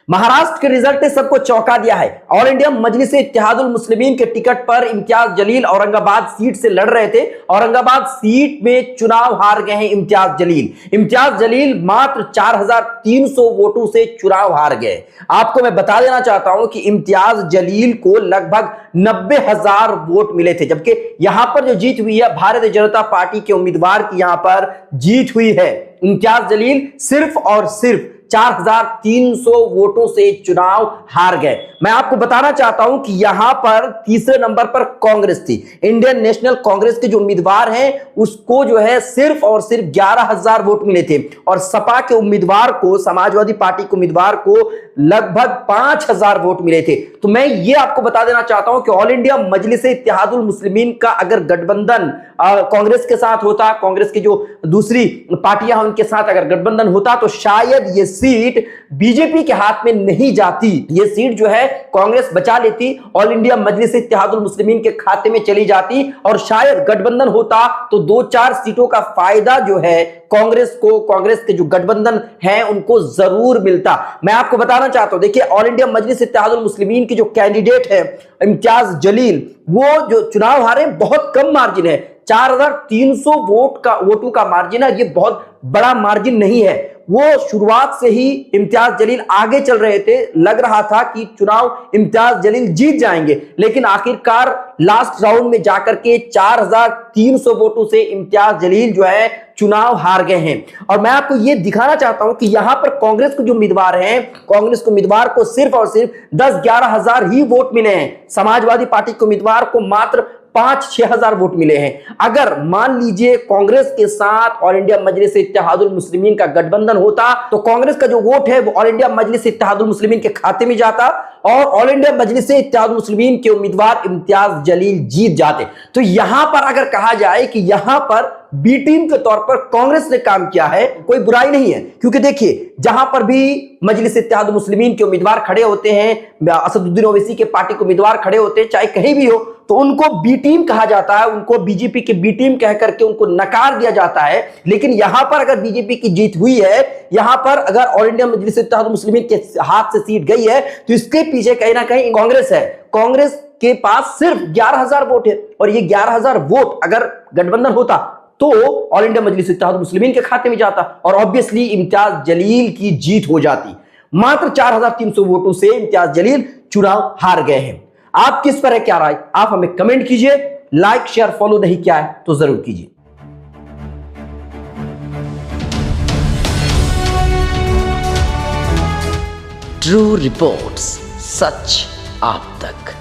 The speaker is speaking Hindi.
महाराष्ट्र के रिजल्ट ने सबको चौंका दिया है। ऑल इंडिया मजलिस इत्तेहादुल मुस्लिमीन के टिकट पर इम्तियाज जलील औरंगाबाद सीट से लड़ रहे थे। औरंगाबाद सीट में चुनाव हार गए हैं इम्तियाज जलील मात्र 4300 वोटों से चुनाव हार गए। आपको मैं बता देना चाहता हूं कि इम्तियाज जलील को लगभग 90,000 वोट मिले थे, जबकि यहां पर जो जीत हुई है भारतीय जनता पार्टी के उम्मीदवार की यहां पर जीत हुई है। इम्तियाज जलील सिर्फ और सिर्फ 4300 वोटों से चुनाव हार गए। मैं आपको बताना चाहता हूं कि यहां पर तीसरे नंबर पर कांग्रेस थी। इंडियन नेशनल कांग्रेस के जो उम्मीदवार हैं उसको जो है सिर्फ और सिर्फ 11,000 वोट मिले थे और सपा के उम्मीदवार को, समाजवादी पार्टी के उम्मीदवार को लगभग 5,000 वोट मिले थे। तो मैं ये आपको बता देना चाहता हूं कि ऑल इंडिया मजलिस इत्तेहादुल मुस्लिमीन का अगर गठबंधन कांग्रेस के साथ होता, कांग्रेस की जो दूसरी पार्टियां उनके साथ अगर गठबंधन होता, तो शायद ये सीट बीजेपी के हाथ में नहीं जाती। ये सीट जो है कांग्रेस बचा लेती, ऑल इंडिया मजलिस इत्तेहादुल मुस्लिमीन के खाते में चली जाती और शायद गठबंधन होता तो 2-4 सीटों का फायदा जो है कांग्रेस को, कांग्रेस के जो गठबंधन है उनको जरूर मिलता। मैं आपको बताना चाहता हूं, देखिए ऑल इंडिया मजलिस इत्तेहादुल मुस्लिमीन की जो कैंडिडेट है इम्तियाज जलील, वो जो चुनाव हारे बहुत कम मार्जिन है, 4300 वोटों का मार्जिन है। ये बहुत बड़ा मार्जिन नहीं है। वो शुरुआत से ही इम्तियाज जलील आगे चल रहे थे, लग रहा था कि चुनाव इम्तियाज जलील जीत जाएंगे, लेकिन आखिरकार लास्ट राउंड में जाकर के 4300 वोटों से इम्तियाज जलील जो है चुनाव हार गए हैं। और मैं आपको यह दिखाना चाहता हूं कि यहां पर कांग्रेस के जो उम्मीदवार हैं, कांग्रेस के उम्मीदवार को सिर्फ और सिर्फ 10-11 हजार ही वोट मिले हैं। समाजवादी पार्टी के उम्मीदवार को मात्र 5-6 हजार वोट मिले हैं। अगर मान लीजिए कांग्रेस के साथ ऑल इंडिया मजलिस इत्तेहादुल मुस्लिमीन का गठबंधन होता तो कांग्रेस का जो वोट है वो ऑल इंडिया मजलिस इत्तेहादुल मुस्लिमीन के खाते में जाता और ऑल इंडिया मजलिस इत्तेहादुल मुस्लिमीन के उम्मीदवार इम्तियाज जलील जीत जाते। तो यहां पर अगर कहा जाए कि यहां पर बी टीम के तौर पर कांग्रेस ने काम किया है, कोई बुराई नहीं है, क्योंकि देखिए जहां पर भी मजलिस इत्तेहादुल मुस्लिमीन के उम्मीदवार खड़े होते हैं, असदुद्दीन ओवैसी के पार्टी के उम्मीदवार खड़े होते हैं, चाहे कहीं भी हो, तो उनको बी टीम कहा जाता है, उनको बीजेपी के बी टीम कह करके उनको नकार दिया जाता है। लेकिन यहां पर अगर बीजेपी की जीत हुई है, यहां पर अगर ऑल इंडिया मजलिस इत्तेहादुल मुस्लिमीन के हाथ से सीट गई है, तो इसके पीछे कहीं ना कहीं कांग्रेस है। कांग्रेस के पास सिर्फ 11,000 वोट है और ये 11,000 वोट अगर गठबंधन होता तो ऑल इंडिया मजलिस इत्तेहादुल मुस्लिमीन के खाते में जाता और ऑब्वियसली इम्तियाज जलील की जीत हो जाती। मात्र 4300 वोटों से इम्तियाज जलील चुनाव हार गए हैं। आप किस पर है क्या राय, आप हमें कमेंट कीजिए। लाइक शेयर फॉलो नहीं किया है तो जरूर कीजिए। ट्रू रिपोर्ट्स, सच आप तक।